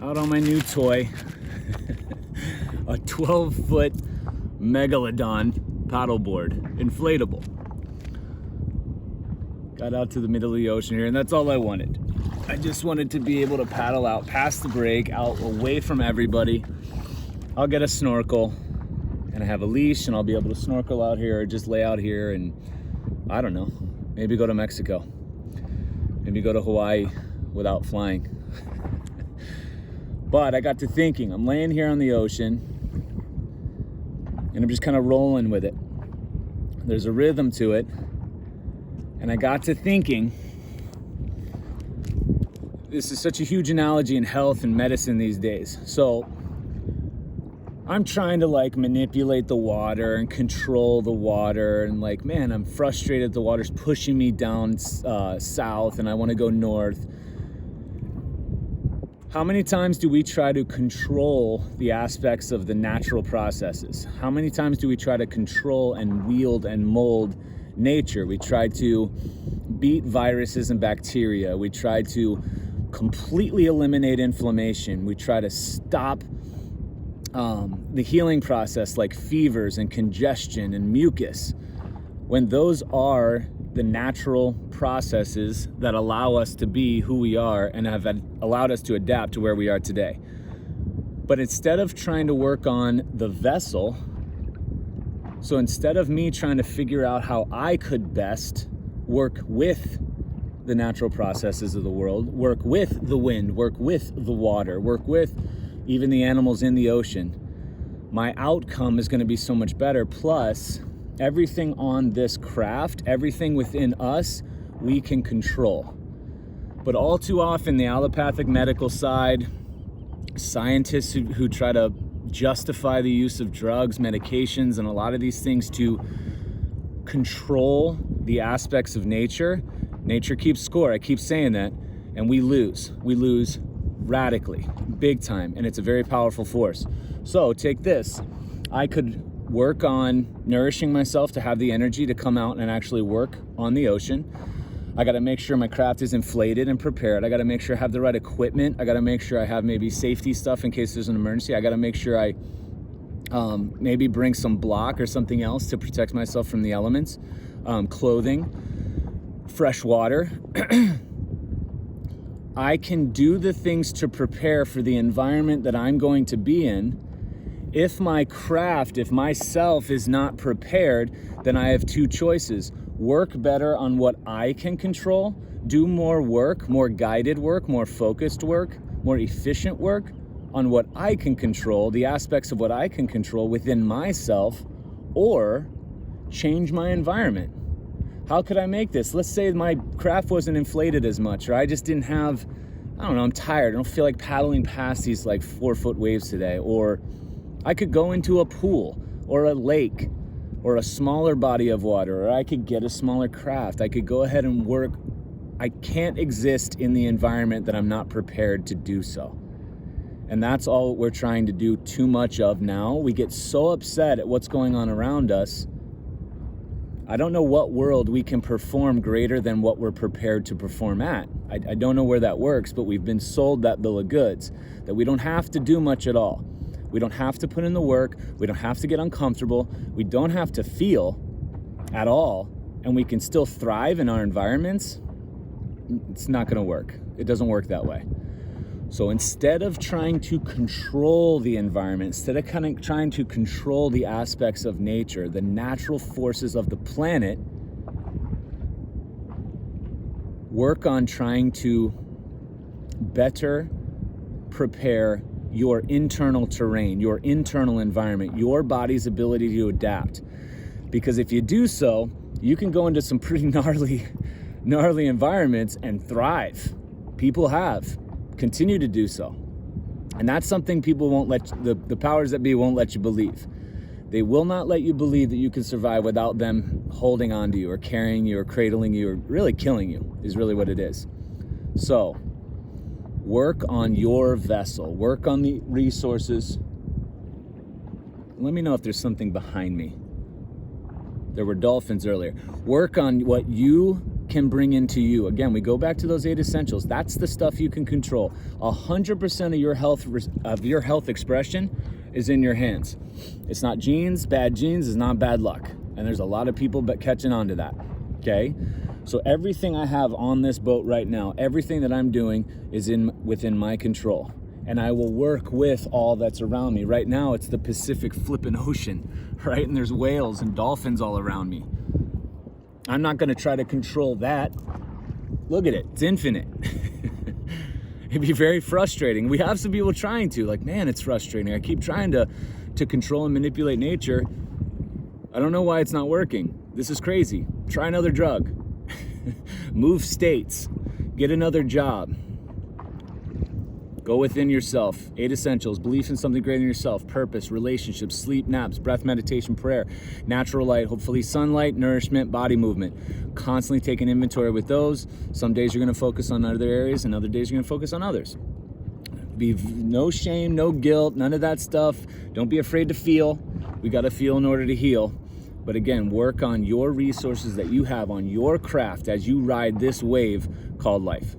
Out on my new toy, a 12-foot Megalodon paddleboard, inflatable. Got out to the middle of the ocean here, and that's all I wanted. I just wanted to be able to paddle out past the break, out away from everybody. I'll get a snorkel, and I have a leash, and I'll be able to snorkel out here, or just lay out here, and I don't know, maybe go to Mexico. Maybe go to Hawaii without flying. But I got to thinking, I'm laying here on the ocean and I'm just kind of rolling with it. There's a rhythm to it. And I got to thinking, this is such a huge analogy in health and medicine these days. So I'm trying to manipulate the water and control the water, and man, I'm frustrated the water's pushing me down south and I want to go north. How many times do we try to control the aspects of the natural processes? How many times do we try to control and wield and mold nature? We try to beat viruses and bacteria. We try to completely eliminate inflammation. We try to stop the healing process like fevers and congestion and mucus, when those are the natural processes that allow us to be who we are and have allowed us to adapt to where we are today. But instead of trying to work on the vessel, so instead of me trying to figure out how I could best work with the natural processes of the world, work with the wind, work with the water, work with even the animals in the ocean, my outcome is going to be so much better. Plus, everything on this craft, everything within us, we can control. But all too often, the allopathic medical side, scientists who try to justify the use of drugs, medications, and a lot of these things to control the aspects of nature. Nature keeps score. I keep saying that. And we lose. We lose radically, big time. And it's a very powerful force. So take this. I could work on nourishing myself to have the energy to come out and actually work on the ocean. I got to make sure my craft is inflated and prepared. I got to make sure I have the right equipment. I got to make sure I have maybe safety stuff in case there's an emergency. I got to make sure I maybe bring some block or something else to protect myself from the elements, clothing, fresh water. I can do the things to prepare for the environment that I'm going to be in. If my craft, if myself is not prepared, then I have two choices. Work better on what I can control, do more work, more guided work, more focused work, more efficient work on what I can control, the aspects of what I can control within myself, or change my environment. How could I make this? Let's say my craft wasn't inflated as much, or I just didn't have, I'm tired. I don't feel like paddling past these 4-foot waves today, or I could go into a pool or a lake or a smaller body of water, or I could get a smaller craft. I could go ahead and work. I can't exist in the environment that I'm not prepared to do so. And that's all we're trying to do too much of now. We get so upset at what's going on around us. I don't know what world we can perform greater than what we're prepared to perform at. I don't know where that works, but we've been sold that bill of goods, that we don't have to do much at all. We don't have to put in the work. We don't have to get uncomfortable. We don't have to feel at all. And we can still thrive in our environments. It's not going to work. It doesn't work that way. So instead of trying to control the environment, instead of trying to control the aspects of nature, the natural forces of the planet, work on trying to better prepare your internal terrain, your internal environment, your body's ability to adapt. Because if you do so, you can go into some pretty gnarly environments and thrive. People have. Continue to do so. And that's something people won't let, the powers that be won't let you believe. They will not let you believe that you can survive without them holding on to you or carrying you or cradling you or really killing you, is really what it is. So, work on your vessel. Work on the resources. Let me know if there's something behind me. There were dolphins earlier. Work on what you can bring into you. Again, we go back to those 8 essentials. That's the stuff you can control. 100% of your health expression is in your hands. It's not genes. Bad genes is not bad luck. And there's a lot of people catching on to that. Okay? So everything I have on this boat right now, everything that I'm doing is within my control. And I will work with all that's around me. Right now, it's the Pacific flipping ocean, right? And there's whales and dolphins all around me. I'm not going to try to control that. Look at it. It's infinite. It'd be very frustrating. We have some people trying to, like, man, it's frustrating. I keep trying to control and manipulate nature. I don't know why it's not working. This is crazy. Try another drug. Move states. Get another job. Go within yourself. 8 essentials: belief in something greater than yourself, purpose, relationships, sleep, naps, breath, meditation, prayer, natural light, hopefully sunlight, nourishment, body movement. Constantly taking inventory with those. Some days you're going to focus on other areas, and other days you're going to focus on others. Be no shame, no guilt, none of that stuff. Don't be afraid to feel. We got to feel in order to heal. But again, work on your resources that you have on your craft as you ride this wave called life.